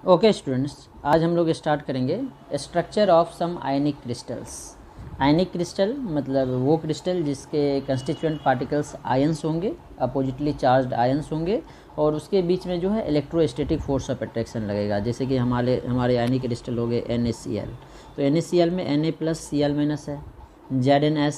Okay students, आज हम लोग स्टार्ट करेंगे structure of some ionic crystals. Ionic crystal मतलब वो क्रिस्टल जिसके कंस्टिट्यूएंट पार्टिकल्स आयंस होंगे, अपोजिटली चार्ज्ड आयंस होंगे और उसके बीच में जो है इलेक्ट्रोस्टैटिक फोर्स ऑफ अट्रैक्शन लगेगा। जैसे कि हमारे आयनिक क्रिस्टल हो गए NaCl, तो NaCl में Na+Cl- है, Zn है,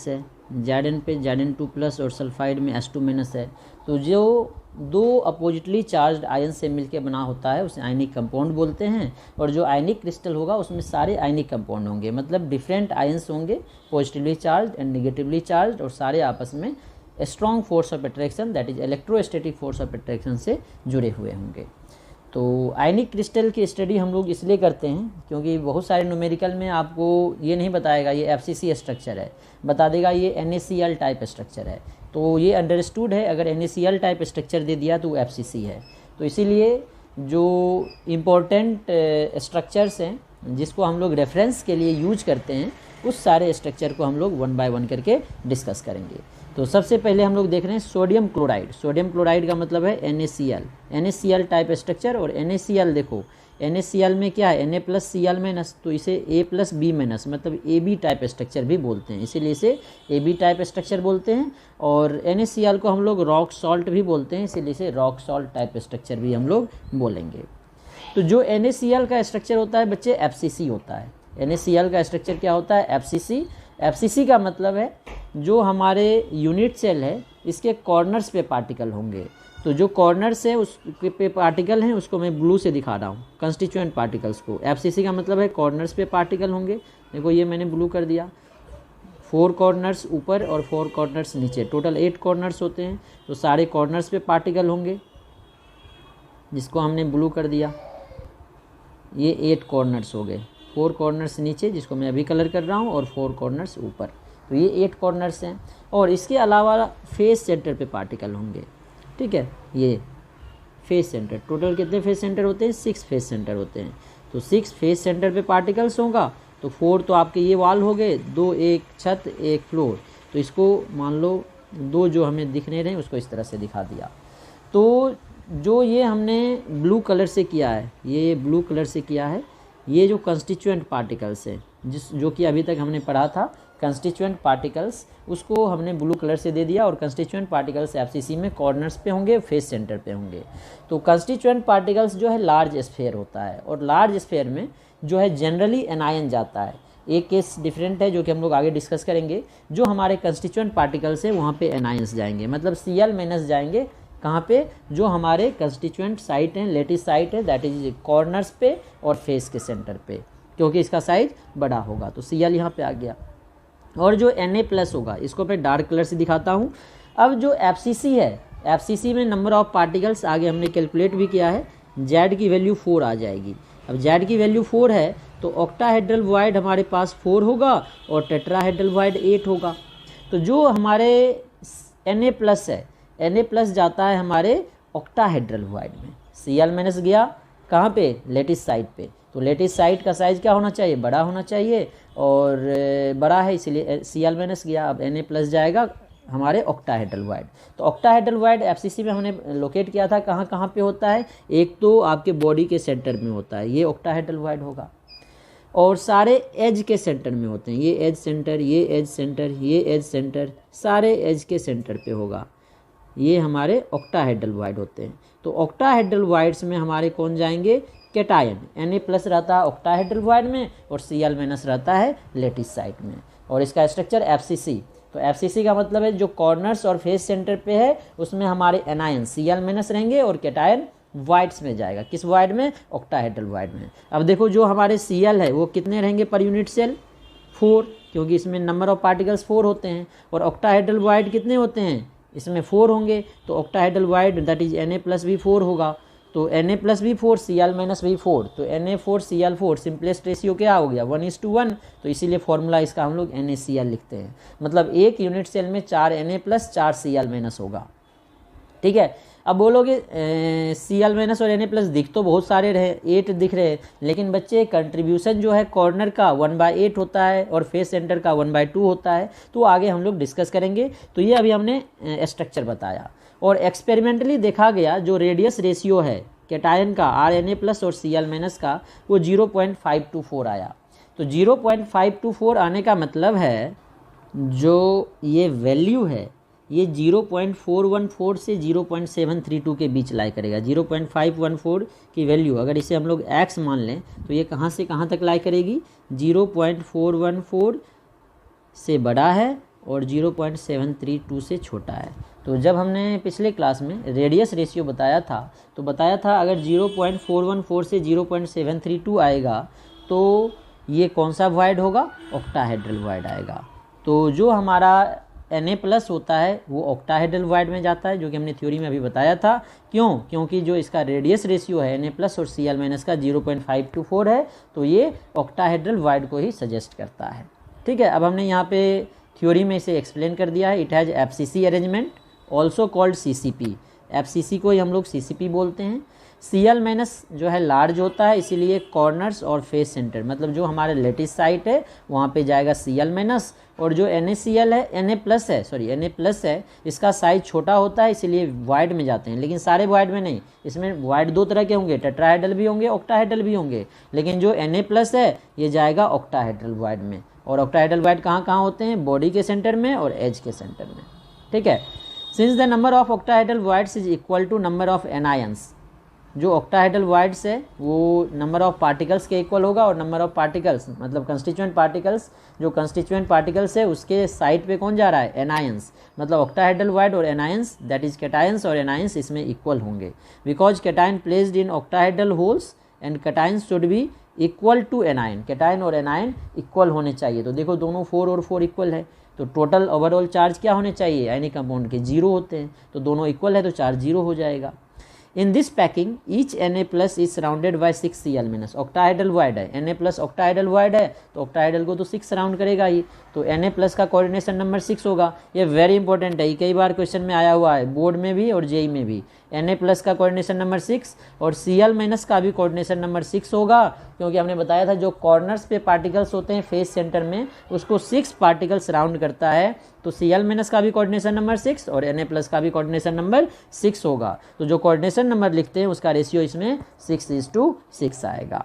Zn पे Zn2+ और सल्फाइड में H2- है। तो जो दो अपोजिटली चार्ज्ड आयन से मिलकर बना होता है उसे आयनिक कंपाउंड बोलते हैं। और जो आयनिक क्रिस्टल होगा उसमें सारे आयनिक कंपाउंड होंगे, मतलब डिफरेंट आयंस होंगे, positively charge and negatively charge, और सारे आपस में strong force of attraction that is electrostatic force of attraction से जुड़े हुए होंगे। तो आयनिक क्रिस्टल की स्टडी हम लोग इसलिए करते हैं क्योंकि बहुत सारे न्यूमेरिकल में आपको ये नहीं बताएगा ये FCC स्ट्रक्चर है, बता देगा ये NaCl टाइप स्ट्रक्चर है। तो ये अंडरस्टूड है, अगर NaCl टाइप स्ट्रक्चर दे दिया तो वो FCC है। तो इसीलिए जो इम्पोर्टेंट स्ट्रक्चर्स हैं जिसको हम लोग रेफरेंस के लिए यूज करते हैं उस सारे स्ट्रक्चर को हम लोग 1 बाय 1 करके डिस्कस करेंगे। तो सबसे पहले हम लोग देख रहे हैं सोडियम क्लोराइड। सोडियम क्लोराइड का मतलब है NaCl टाइप स्ट्रक्चर। और NaCl देखो, NaCl में क्या है, Na+Cl-, तो इसे A+B- मतलब AB टाइप स्ट्रक्चर भी बोलते हैं, इसीलिए इसे AB टाइप स्ट्रक्चर बोलते हैं। और NaCl को हम लोग रॉक सॉल्ट भी बोलते हैं, इसीलिए इसे रॉक सॉल्ट टाइप स्ट्रक्चर भी हम लोग बोलेंगे। तो जो NaCl का स्ट्रक्चर होता है बच्चे FCC होता है। NaCl का स्ट्रक्चर क्या होता है, FCC। FCC का मतलब है जो हमारे यूनिट सेल है इसके कॉर्नर्स पे पार्टिकल होंगे। तो जो कॉर्नर्स है उस पे पार्टिकल हैं उसको मैं ब्लू से दिखा रहा हूँ, कंस्टिट्यूएंट पार्टिकल्स को। FCC का मतलब है कॉर्नर्स पे पार्टिकल होंगे। देखो ये मैंने ब्लू कर दिया, 4 कॉर्नर्स ऊपर और 4 कॉर्नर्स नीचे, टोटल 8 कॉर्नर्स होते हैं। तो सारे कॉर्नर्स पे पार्टिकल होंगे जिसको हमने ब्लू कर दिया। ये 8 कॉर्नर्स हो गए, 4 कॉर्नर्स नीचे जिसको मैं अभी कलर कर रहा हूँ और 4 कॉर्नर्स ऊपर, तो ये 8 कॉर्नर्स हैं। और इसके अलावा फेस सेंटर पे पार्टिकल होंगे, ठीक है। ये फेस सेंटर, टोटल कितने फेस सेंटर होते हैं, 6 फेस सेंटर होते हैं। तो 6 फेस सेंटर पे पार्टिकल्स होगा। तो 4 तो आपके ये वाल हो गए, 2 एक छत एक फ्लोर। तो इसको मान लो 2 जो हमें दिख नहीं रहे उसको इस तरह से दिखा दिया। तो जो ये हमने ब्लू कलर से किया है, ये ब्लू कलर से किया है, ये जो कंस्टिट्यूएंट पार्टिकल्स हैं जो कि अभी तक हमने पढ़ा था कंस्टिट्यूएंट पार्टिकल्स, उसको हमने ब्लू कलर से दे दिया। और कंस्टिट्यूएंट पार्टिकल्स FCC में कॉर्नर्स पे होंगे, फेस सेंटर पे होंगे। तो कंस्टिट्यूएंट पार्टिकल्स जो है लार्ज स्फीयर होता है, और लार्ज स्फीयर में जो है जनरली एनायन जाता है। एक केस डिफरेंट है जो कि हम लोग आगे डिस्कस करेंगे। जो हमारे कंस्टिट्यूएंट पार्टिकल्स है वहाँ पे एनायंस जाएंगे, मतलब Cl- जाएंगे कहाँ पे, जो हमारे कंस्टिट्यूएंट साइट हैं, लेटिस साइट है, दैट इज कॉर्नर्स पे और फेस के सेंटर पे, क्योंकि इसका साइज बड़ा होगा। तो Cl यहाँ पे आ गया। और जो Na+ होगा इसको मैं डार्क कलर से दिखाता हूँ। अब जो FCC है, FCC में नंबर ऑफ पार्टिकल्स आगे हमने कैलकुलेट भी किया है, Z की वैल्यू 4 आ जाएगी। अब Z की वैल्यू 4 है तो ऑक्टाहेड्रल वॉइड हमारे पास 4 होगा और टेट्राहेड्रल वॉइड 8 होगा। तो जो हमारे Na+ है, Na+ जाता है हमारे ऑक्टाहेड्रल वॉइड में। Cl- गया कहाँ पे, लेटिस साइड पे। तो लेटिस साइड का साइज़ क्या होना चाहिए, बड़ा होना चाहिए, और बड़ा है इसीलिए Cl- गया। अब Na+ जाएगा हमारे ऑक्टाहेड्रल वॉइड। तो ऑक्टाहेड्रल वॉइड FCC में हमने लोकेट किया था, कहाँ कहाँ पे होता है, एक तो आपके बॉडी के सेंटर में होता है, ये ऑक्टाहेड्रल वॉइड होगा। और सारे एज के सेंटर में होते हैं, ये एज सेंटर, ये एज सेंटर, ये एज सेंटर, सारे एज के सेंटर पे होगा। ये हमारे ऑक्टाहेड्रल वॉइड होते हैं। तो ऑक्टाहेड्रल वॉइड्स में हमारे कौन जाएंगे, कैटायन। Na+ रहता है ऑक्टाहेड्रल वॉइड में और Cl- रहता है लेटिस साइट में। और इसका स्ट्रक्चर FCC। तो FCC का मतलब है जो कॉर्नर्स और फेस सेंटर पे है उसमें हमारे एनायन Cl- रहेंगे और कैटायन वॉइड्स में जाएगा। किस वॉइड में, ऑक्टाहेड्रल वॉइड में। अब देखो जो हमारे Cl है वो कितने रहेंगे पर यूनिट सेल, 4, क्योंकि इसमें नंबर ऑफ पार्टिकल्स 4 होते हैं। और ऑक्टाहेड्रल वॉइड कितने होते हैं, इसमें 4 होंगे। तो octahedral void that is Na+ भी 4 होगा। तो Na+ भी 4, Cl- भी 4, तो Na4Cl4 सिंपलेस्ट रेशियो क्या हो गया, 1:1। तो इसीलिए फॉर्मूला इसका हम लोग NaCl लिखते हैं, मतलब एक यूनिट सेल में 4 Na+ 4 Cl- होगा, ठीक है। अब बोलोगे Cl- और Na+ दिख तो बहुत सारे रहे, 8 दिख रहे हैं, लेकिन बच्चे कंट्रीब्यूशन जो है कॉर्नर का 1/8 होता है और फेस सेंटर का 1/2 होता है। तो आगे हम लोग डिस्कस करेंगे। तो ये अभी हमने स्ट्रक्चर बताया। और एक्सपेरिमेंटली देखा गया जो रेडियस रेशियो है कैटायन का RNA+ और Cl- का वो 0.524 आया। तो 0.524 आने का मतलब है जो ये वैल्यू है ये 0.414 से 0.732 के बीच लाई करेगा। 0.514 की वैल्यू अगर इसे हम लोग x मान लें तो ये कहाँ से कहाँ तक लाई करेगी, 0.414 से बड़ा है और 0.732 से छोटा है। तो जब हमने पिछले क्लास में रेडियस रेशियो बताया था तो बताया था अगर 0.414 से 0.732 आएगा तो ये कौन सा वॉइड होगा, ऑक्टाहेड्रल वॉइड आएगा। तो जो हमारा Na+ होता है वो ऑक्टाहेड्रल वॉइड में जाता है, जो कि हमने थ्योरी में अभी बताया था। क्यों? क्योंकि जो इसका रेडियस रेशियो है Na+ और Cl- का 0.524 है, तो ये ऑक्टाहेड्रल वॉइड को ही सजेस्ट करता है। ठीक है, अब हमने यहाँ पे थ्योरी में इसे एक्सप्लेन कर दिया है। It has FCC arrangement also called CCP। FCC को ही हम लोग CCP बोलते हैं। Cl- जो है लार्ज होता है, इसीलिए कॉर्नर्स और फेस सेंटर, मतलब जो हमारे लेटिस साइट है वहाँ पे जाएगा Cl- और जो NaCl है Na+ है इसका साइज छोटा होता है, इसीलिए वाइड में जाते हैं। लेकिन सारे वाइड में नहीं, इसमें वाइड दो तरह के होंगे, टेट्राहेड्रल भी होंगे, ऑक्टाहेड्रल भी होंगे। लेकिन जो Na+ है ये जाएगा ऑक्टाहेड्रल वाइड में। और ऑक्टाहेड्रल वाइड कहाँ कहाँ होते हैं, बॉडी के सेंटर में और एज के सेंटर में। ठीक है, since the number of octahedral voids is equal to number of anions, जो ऑक्टाहेड्रल वाइड्स है वो नंबर ऑफ पार्टिकल्स के इक्वल होगा, और नंबर ऑफ पार्टिकल्स मतलब कंस्टिट्यूएंट पार्टिकल्स, जो कंस्टिट्यूएंट पार्टिकल्स है उसके साइड पे कौन जा रहा है, एनायंस। मतलब ऑक्टाहेड्रल वाइड और एनायंस दैट इज कैटायंस और एनायंस इसमें इक्वल होंगे, because cation placed in octahedral holes and cations should be equal to anion. Cation और एनायन इक्वल होने चाहिए। तो देखो दोनों 4 और 4 इक्वल है, तो टोटल ओवरऑल चार्ज क्या होने चाहिए, आयनिक कंपाउंड के 0 होते हैं, तो दोनों इक्वल है तो चार्ज 0 हो जाएगा। In this packing, each Na+ is surrounded by 6 Cl-। Octahedral wide है, Na+ ऑक्टाहेड्रल वाइड है तो ऑक्टाहेड्रल को तो 6 सराउंड करेगा ही, तो Na+ का कोऑर्डिनेशन नंबर 6 होगा। ये वेरी इंपॉर्टेंट है, कई बार क्वेश्चन में आया हुआ है बोर्ड में भी और जेई में भी। Na+ का कोऑर्डिनेशन नंबर 6 और Cl- का भी कोऑर्डिनेशन नंबर 6 होगा, क्योंकि हमने बताया था जो कॉर्नर्स पे पार्टिकल्स होते हैं फेस सेंटर में उसको 6 पार्टिकल्स सराउंड करता है। तो Cl- का भी कोऑर्डिनेशन नंबर 6 और Na+ का भी कोऑर्डिनेशन नंबर 6 होगा। तो जो कोऑर्डिनेशन नंबर लिखते हैं उसका रेशियो इसमें 6:6 आएगा।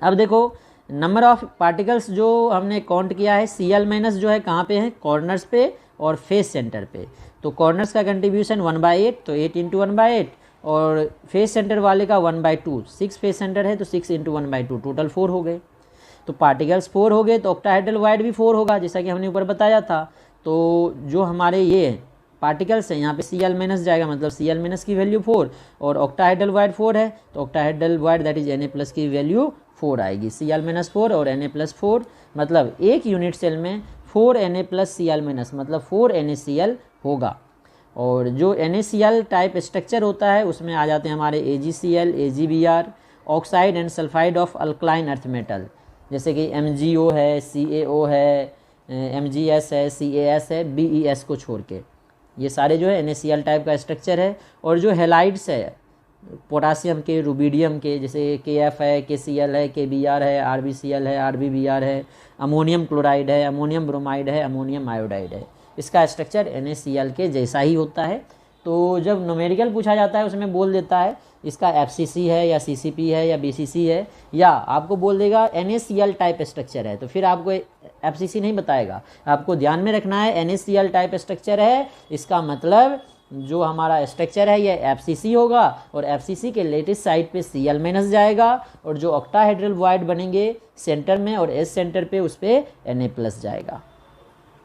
अब देखो नंबर ऑफ पार्टिकल्स जो हमने काउंट किया है, Cl- जो है कहाँ पे है, कॉर्नर्स पे और फेस सेंटर पे। तो कॉर्नर्स का कंट्रीब्यूशन 1/8, तो 8 × 1/8, और फेस सेंटर वाले का 1/2। 6 फेस सेंटर है तो 6 × 1/2, टोटल 4 हो गए। तो पार्टिकल्स 4 हो गए तो ऑक्टाहेड्रल वाइड भी 4 होगा, जैसा कि हमने ऊपर बताया था। तो जो हमारे ये पार्टिकल्स हैं यहाँ पे Cl- जाएगा, मतलब Cl- की वैल्यू 4 और ऑक्टाहेड्रल वाइड 4 है, तो octahedral wide that is Na+ की वैल्यू 4 आएगी। Cl- 4 और Na+ 4, मतलब एक यूनिट सेल में 4 Na+ Cl- मतलब 4 NaCl होगा। और जो NaCl टाइप स्ट्रक्चर होता है उसमें आ जाते हैं हमारे AgCl, AgBr, oxide and sulphide of alkaline earth metal, जैसे कि MgO है, CaO है, MgS है, CaS है, BeS को छोड़ के, ये सारे जो है NaCl टाइप का स्ट्रक्चर है। और जो हेलाइड्स है पोटासियम के, रुबिडियम के, जैसे Kf है, KCl है, KBr है, RbCl है, RbbR है, अमोनियम क्लोराइड है, अमोनियम ब्रोमाइड है, अमोनियम आयोडाइड है, इसका स्ट्रक्चर NaCl के जैसा ही होता है। तो जब न्यूमेरिकल पूछा जाता है उसमें बोल देता है इसका FCC है या CCP है या BCC है, या आपको बोल देगा NaCl टाइप स्ट्रक्चर है, तो फिर आपको FCC नहीं बताएगा। आपको ध्यान में रखना है NaCl टाइप स्ट्रक्चर है, इसका मतलब जो हमारा स्ट्रक्चर है ये FCC होगा, और FCC के लेटेस्ट साइड पे Cl- जाएगा, और जो ऑक्टाहेड्रल वाइड बनेंगे सेंटर में और एस सेंटर पे उस पर Na+ जाएगा।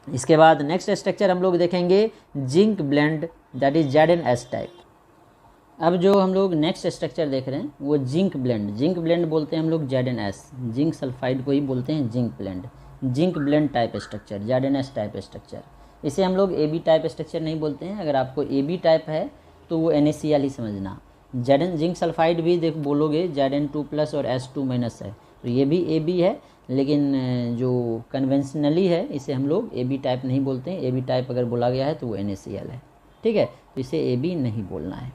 इसके बाद नेक्स्ट स्ट्रक्चर हम लोग देखेंगे zinc blende, that is ZnS type. अब जो हम लोग नेक्स्ट स्ट्रक्चर देख रहे हैं वो जिंक ब्लेंड बोलते हैं हम लोग ZnS, जिंक सल्फाइड को ही बोलते हैं zinc blende type structure, ZnS type structure. इसे हम लोग AB टाइप स्ट्रक्चर नहीं बोलते हैं। अगर आपको AB टाइप है तो वो NaCl ही समझना। जिंक सल्फाइड भी देख बोलोगे Zn2+ और S2- है, तो ये भी AB है, लेकिन जो कन्वेंशनली है इसे हम लोग AB टाइप नहीं बोलते हैं। AB टाइप अगर बोला गया है तो वो NaCl है, ठीक है, तो इसे AB नहीं बोलना है।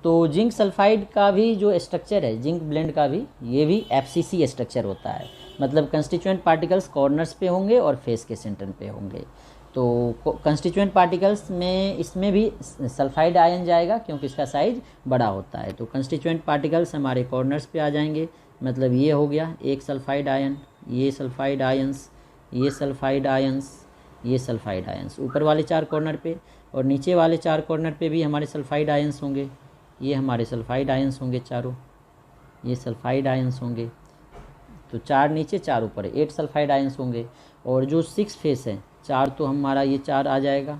तो जिंक सल्फाइड का भी जो स्ट्रक्चर है जिंक ब्लेंड का भी, ये भी FCC स्ट्रक्चर होता है, मतलब कंस्टिट्यूएंट पार्टिकल्स कॉर्नर्स पे होंगे और फेस के सेंटर पे होंगे। तो कंस्टिट्यूएंट पार्टिकल्स में इसमें भी सल्फाइड आयन जाएगा क्योंकि इसका साइज बड़ा होता है। तो कंस्टिट्यूएंट पार्टिकल्स हमारे कॉर्नर्स पे आ जाएंगे, मतलब ये हो गया एक सल्फाइड आयन, ये सल्फाइड आयंस, ये सल्फाइड आयंस, ये सल्फाइड आयंस ऊपर वाले 4 कॉर्नर पे, और नीचे वाले 4 कॉर्नर पे भी हमारे सल्फाइड आयंस होंगे। ये हमारे सल्फाइड आयंस होंगे चारों, ये सल्फाइड आयंस होंगे। तो 4 नीचे 4 ऊपर, 8 सल्फाइड आयंस होंगे। और जो 6 फेस है, 4 तो हमारा ये 4 आ जाएगा,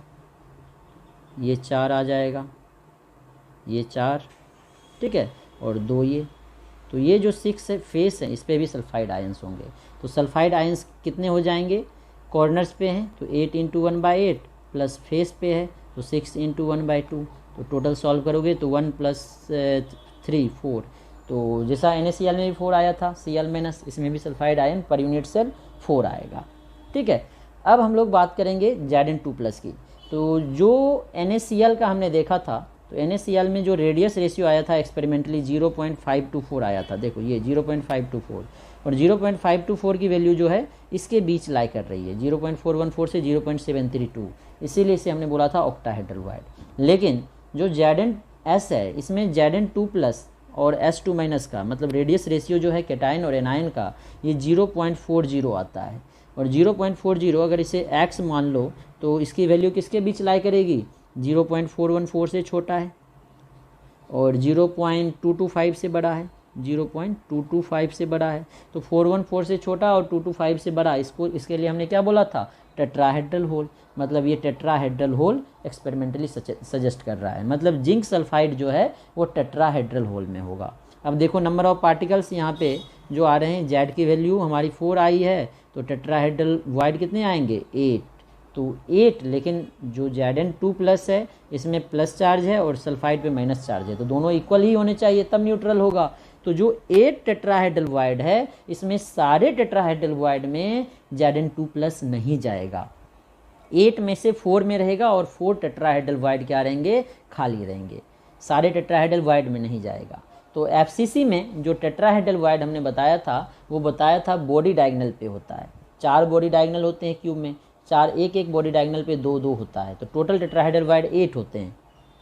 ये 4 आ जाएगा, ये 4, ठीक है, और 2 ये। तो ये जो 6 फेस है इस पर भी सल्फाइड आयंस होंगे। तो सल्फाइड आयंस कितने हो जाएंगे, कॉर्नर्स पे हैं तो 8 × 1/8 प्लस फेस पे है तो 6 × 1/2। तो टोटल सॉल्व करोगे तो 1 + 3 4। तो जैसा NaCl में भी 4 आया था Cl-, इसमें भी sulphide ion per unit cell 4 आएगा, ठीक है। अब हम लोग बात करेंगे Zn2+ की। तो जो NaCl का हमने देखा था, तो NaCl में जो रेडियस रेशियो आया था एक्सपेरिमेंटली 0.524 आया था। देखो ये 0.524 और 0.524 की वैल्यू जो है इसके बीच लाई कर रही है, 0.414 से 0.732, इसीलिए इसे हमने बोला था ऑक्टाहेड्रल वाइड। लेकिन जो Zn-S है इसमें Zn2+ और S2- का मतलब रेडियस रेशियो जो है कैटायन और एनायन का, ये 0.40 आता है। और 0.40 अगर इसे x मान लो तो इसकी वैल्यू किसके बीच लाई करेगी, 0.414 से छोटा है और 0.225 से बड़ा है, 0.225 से बड़ा है। तो 414 से छोटा और 225 से बड़ा, इसके लिए हमने क्या बोला था, टेट्राहेड्रल होल। मतलब ये टेट्राहेड्रल होल एक्सपेरिमेंटली सजेस्ट कर रहा है, मतलब जिंक सल्फाइड जो है वो टेट्राहेड्रल होल में होगा। अब देखो नंबर ऑफ पार्टिकल्स यहाँ पे जो आ रहे हैं, जेड की वैल्यू हमारी 4 आई है तो टेट्राहेड्रल वाइड कितने आएंगे, 8। तो 8, लेकिन जो Zn2+ है इसमें प्लस चार्ज है और सल्फाइड पे माइनस चार्ज है, तो दोनों इक्वल ही होने चाहिए तब न्यूट्रल होगा। तो जो 8 टेट्राहेड्रल वाइड है इसमें सारे टेट्राहेड्रल वाइड में Zn2+ नहीं जाएगा, 8 में से 4 में रहेगा और 4 टेट्राहेड्रल वाइड क्या रहेंगे, खाली रहेंगे, सारे टेट्राहेड्रल वाइड में नहीं जाएगा। तो FCC में जो टेट्राहेड्रल वाइड हमने बताया था वो बताया था बॉडी डायगोनल पे होता है, 4 बॉडी डायगोनल होते हैं क्यूब में, 4 एक बॉडी डायगोनल पे 2 होता है, तो टोटल टेट्राहेड्रल वाइड 8 होते हैं,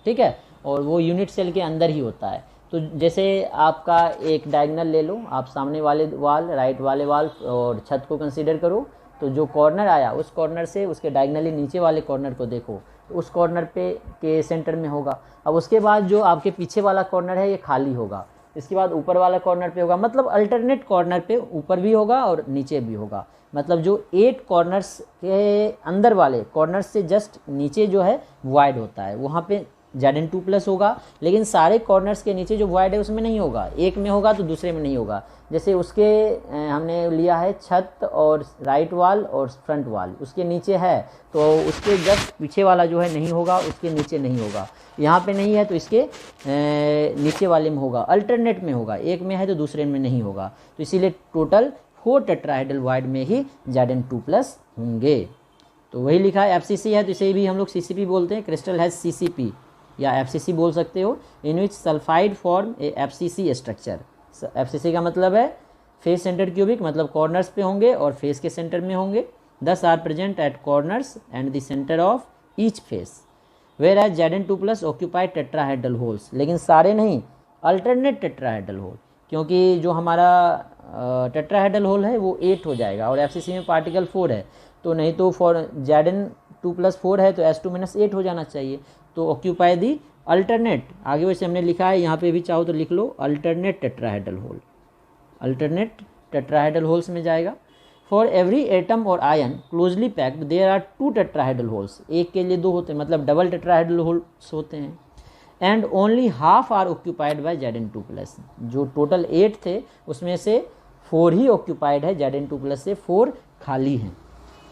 ठीक है। और वो यूनिट सेल के अंदर ही होता है। तो जैसे आपका एक डायगोनल ले लो, आप सामने वाले वाल, राइट वाले वाल और छत को कंसीडर करो, तो जो कॉर्नर आया उस कॉर्नर से उसके डायगोनली नीचे वाले कॉर्नर को देखो, तो उस कॉर्नर पे के सेंटर में होगा। अब उसके बाद जो आपके पीछे वाला कॉर्नर है ये खाली होगा, इसके बाद ऊपर वाला कॉर्नर पे होगा, मतलब अल्टरनेट कॉर्नर पे ऊपर भी होगा और नीचे भी होगा। मतलब जो 8 कॉर्नर्स के अंदर वाले कॉर्नर्स से जस्ट नीचे जो है वाइड होता है, वहाँ पे Zn2+ होगा, लेकिन सारे कॉर्नर्स के नीचे जो वाइड है उसमें नहीं होगा, एक में होगा तो दूसरे में नहीं होगा। जैसे उसके हमने लिया है छत और राइट वाल और फ्रंट वाल, उसके नीचे है तो उसके जस्ट पीछे वाला जो है नहीं होगा, उसके नीचे नहीं होगा, यहाँ पे नहीं है तो इसके नीचे वाले में होगा, अल्टरनेट में होगा, एक में है तो दूसरे में नहीं होगा। तो इसीलिए टोटल 4 टेट्राहेड्रल वाइड में ही Zn2+ होंगे। तो वही लिखा है FCC है तो इसे भी हम लोग CCP बोलते हैं, क्रिस्टल हैज CCP या FCC बोल सकते हो, in which sulphide form a FCC structure. FCC का मतलब है फेस सेंटर क्यूबिक, मतलब कॉर्नर्स पे होंगे और फेस के सेंटर में होंगे, these are present at corners and the centre of each face, where as Zn2+ occupied tetrahedral holes, लेकिन सारे नहीं, अल्टरनेट टेट्राहेड्रल होल, क्योंकि जो हमारा टेट्राहेड्रल होल है वो 8 हो जाएगा और FCC में पार्टिकल 4 है, तो नहीं तो फॉर Zn2+ 4 है तो S2- 8 हो जाना चाहिए। तो ऑक्यूपाई दी अल्टरनेट, आगे वैसे हमने लिखा है, यहाँ पे भी चाहो तो लिख लो alternate tetrahedral hole, alternate tetrahedral holes में जाएगा। फॉर एवरी एटम और ion closely packed there are 2 tetrahedral holes, एक के लिए 2 होते हैं, मतलब डबल टेट्राहेड्रल होल्स होते हैं। And only half are occupied by Zn2+, जो टोटल 8 थे उसमें से 4 ही ऑक्यूपाइड है, Zn2+ से 4 खाली हैं।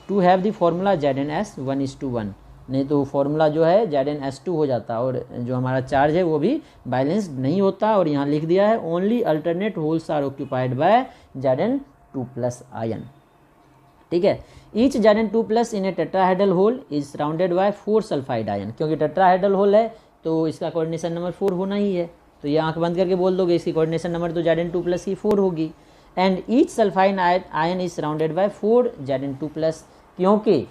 To have the formula Zn-S 1:1, नहीं तो फॉर्मूला जो है Zn-S2 हो जाता और जो हमारा चार्ज है वो भी बैलेंस्ड नहीं होता। और यहाँ लिख दिया है only alternate holes are occupied by Zn2+ ion, ठीक है। Each Zn2+ in a tetrahedral hole is surrounded by 4 sulphide ion, क्योंकि टेट्राहेड्रल होल है तो इसका कोऑर्डिनेशन नंबर 4 होना ही है, तो ये आंख बंद करके बोल दोगे इसकी कोऑर्डिनेशन नंबर तो Zn2+ की 4 होगी। And each sulphide ion is surrounded by 4 Zn2+, क्योंकि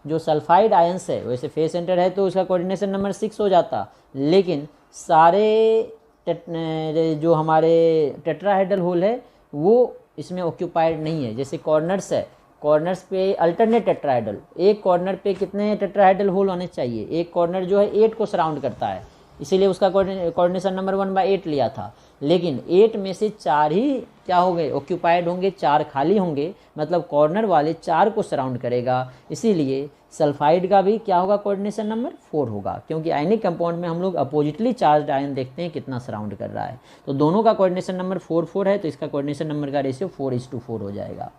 जो सल्फाइड आयंस है, वैसे फेस सेंटर है तो उसका कोऑर्डिनेशन नंबर 6 हो जाता, लेकिन सारे जो हमारे टेट्राहेड्रल होल है वो इसमें ऑक्यूपाइड नहीं है। जैसे कॉर्नर्स है, कॉर्नर्स पे अल्टरनेट टेट्राहेड्रल, एक कॉर्नर पे कितने टेट्राहेड्रल होल होने चाहिए, एक कॉर्नर जो है 8 को सराउंड करता है, इसीलिए उसका कोऑर्डिनेशन नंबर 1/8 लिया था। लेकिन 8 में से 4 ही क्या हो गए, ऑक्यूपाइड होंगे, 4 खाली होंगे, मतलब कॉर्नर वाले 4 को सराउंड करेगा। इसीलिए सल्फाइड का भी क्या होगा, कोऑर्डिनेशन नंबर 4 होगा, क्योंकि आयनिक कंपाउंड में हम लोग अपोजिटली चार्ज आयन देखते हैं कितना सराउंड कर रहा है। तो दोनों का कोऑर्डिनेशन नंबर 4 है, तो इसका कोऑर्डिनेशन नंबर का रेशियो 4:4 हो जाएगा।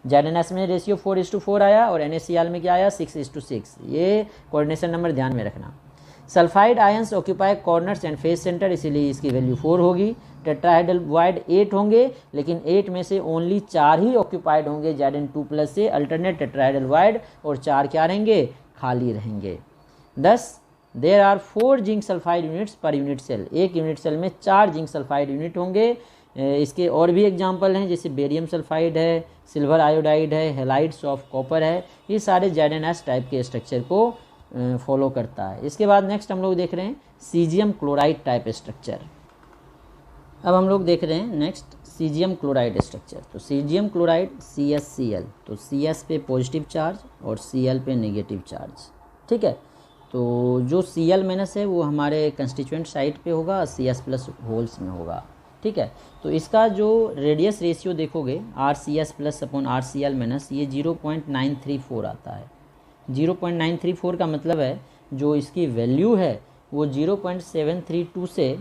ZnS में रेशियो 4:4 आया और NaCl में क्या आया, 6:6। ये कोऑर्डिनेशन नंबर ध्यान में रखना। Sulphide ions occupy corners and face centre, इसीलिए इसकी वैल्यू 4 होगी। टेट्राहेड्रल वाइड 8 होंगे, लेकिन 8 में से ओनली 4 ही ऑक्यूपाइड होंगे Zn2+ से अल्टरनेट टेट्राहेड्रल वाइड, और 4 क्या रहेंगे, खाली रहेंगे। 10 there are 4 zinc sulphide units per unit cell, एक यूनिट सेल में 4 जिंक सल्फाइड यूनिट होंगे। इसके और भी एग्जाम्पल हैं, जैसे बेरियम सल्फाइड है, सिल्वर आयोडाइड है, हेलाइड्स ऑफ कॉपर है, ये सारे ZnS टाइप के स्ट्रक्चर को फॉलो करता है। इसके बाद नेक्स्ट हम लोग देख रहे हैं सीजियम क्लोराइड टाइप स्ट्रक्चर। अब हम लोग देख रहे हैं नेक्स्ट सीजियम क्लोराइड स्ट्रक्चर। तो सीजियम क्लोराइड CsCl, तो Cs पे पॉजिटिव चार्ज और Cl पे नेगेटिव चार्ज, ठीक है। तो जो Cl- है वो हमारे कंस्टिट्यूएंट साइड पे होगा, Cs+ होल्स में होगा, ठीक है। तो इसका जो रेडियस रेशियो देखोगे RCS+/RCl-, ये 0.934 आता है। 0.934 का मतलब है जो इसकी वैल्यू है वो 0.732 से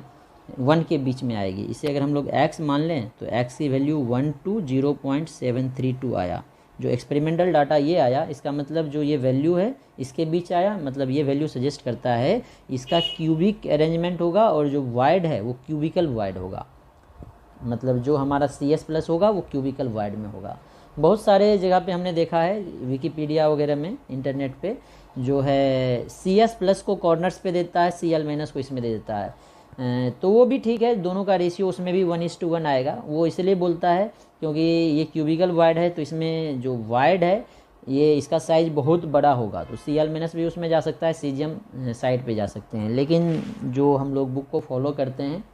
1 के बीच में आएगी। इसे अगर हम लोग x मान लें तो x की वैल्यू 1 to 0.732 आया। जो एक्सपेरिमेंटल डाटा ये आया, इसका मतलब जो ये वैल्यू है इसके बीच आया, मतलब ये वैल्यू सजेस्ट करता है इसका क्यूबिक अरेंजमेंट होगा, और जो वाइड है वो क्यूबिकल वाइड होगा, मतलब जो हमारा Cs+ होगा वो क्यूबिकल वाइड में होगा। बहुत सारे जगह पे हमने देखा है, विकीपीडिया वगैरह में, इंटरनेट पे, जो है Cs+ को कॉर्नर्स पे देता है, Cl- को इसमें दे देता है। तो वो भी ठीक है, दोनों का रेशियो उसमें भी 1:1 आएगा। वो इसलिए बोलता है क्योंकि ये क्यूबिकल वाइड है, तो इसमें जो वाइड है ये इसका साइज़ बहुत बड़ा होगा, तो Cl- भी उसमें जा सकता है, सीजियम साइड पे जा सकते हैं। लेकिन जो हम लोग बुक को फॉलो करते हैं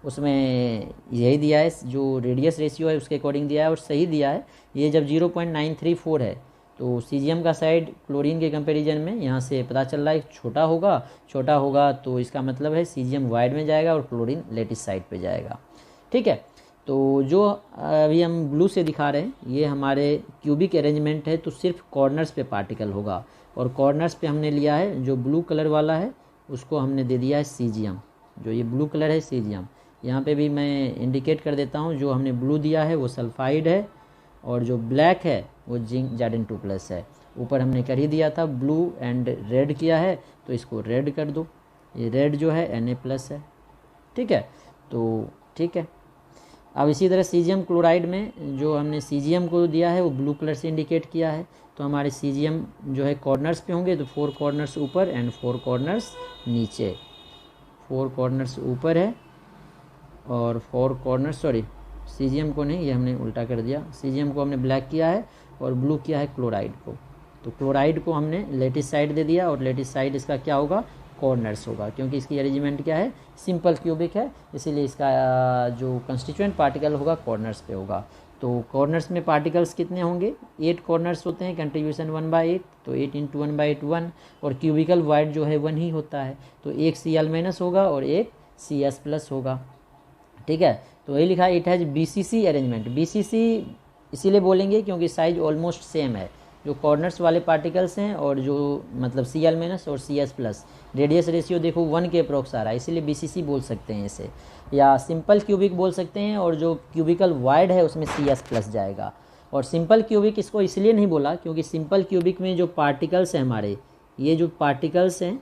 उसमें यही दिया है, जो रेडियस रेशियो है उसके अकॉर्डिंग दिया है और सही दिया है। ये जब 0.934 है तो सीजियम का साइड क्लोरीन के कंपैरिजन में यहाँ से पता चल रहा है छोटा होगा, तो इसका मतलब है सीजियम वाइड में जाएगा और क्लोरीन लेटिस साइड पे जाएगा, ठीक है। तो जो अभी हम ब्लू से दिखा रहे हैं ये हमारे क्यूबिक अरेंजमेंट है, तो सिर्फ कॉर्नर्स पे पार्टिकल होगा, और कॉर्नर्स पे हमने लिया है जो ब्लू कलर वाला है उसको हमने दे दिया है सीजियम। जो ये ब्लू कलर है सीजियम, यहाँ पे भी मैं इंडिकेट कर देता हूँ, जो हमने ब्लू दिया है वो सल्फाइड है, और जो ब्लैक है वो जिंक Zn2+ है। ऊपर हमने कर ही दिया था, ब्लू एंड रेड किया है, तो इसको रेड कर दो, ये रेड जो है Na+ है, ठीक है। तो ठीक है, अब इसी तरह सीजियम क्लोराइड में जो हमने सीजियम को दिया है वो ब्लू कलर से इंडिकेट किया है, तो हमारे सीजियम जो है कॉर्नर्स पे होंगे, तो 4 कॉर्नर्स ऊपर एंड 4 कॉर्नर्स नीचे। 4 कॉर्नर्स ऊपर है और 4 कॉर्नर्स, सॉरी सीजियम को नहीं, ये हमने उल्टा कर दिया, सीजियम को हमने ब्लैक किया है और ब्लू किया है क्लोराइड को। तो क्लोराइड को हमने लेटिस साइड दे दिया, और लेटिस साइड इसका क्या होगा, कॉर्नर्स होगा, क्योंकि इसकी अरेंजमेंट क्या है, सिंपल क्यूबिक है, इसीलिए इसका जो कंस्टिट्यूएंट पार्टिकल होगा कॉर्नर्स पे होगा। तो कॉर्नर्स में पार्टिकल्स कितने होंगे, 8 कॉर्नर्स होते हैं, कंट्रीब्यूशन 1/8, तो 8 × 1/1, और क्यूबिकल वाइड जो है 1 ही होता है, तो एक Cl- होगा और एक Cs+ होगा, ठीक है। तो वही लिखा है, it has BCC arrangement. BCC इसीलिए बोलेंगे क्योंकि साइज ऑलमोस्ट सेम है, जो कॉर्नर्स वाले पार्टिकल्स हैं और जो मतलब Cl- और Cs+, रेडियस रेशियो देखो 1 के अप्रोक्स आ रहा है, इसीलिए BCC बोल सकते हैं इसे, या सिंपल क्यूबिक बोल सकते हैं, और जो क्यूबिकल वाइड है उसमें Cs+ जाएगा। और सिंपल क्यूबिक इसको इसलिए नहीं बोला क्योंकि सिंपल क्यूबिक में जो पार्टिकल्स हैं हमारे, ये जो पार्टिकल्स हैं,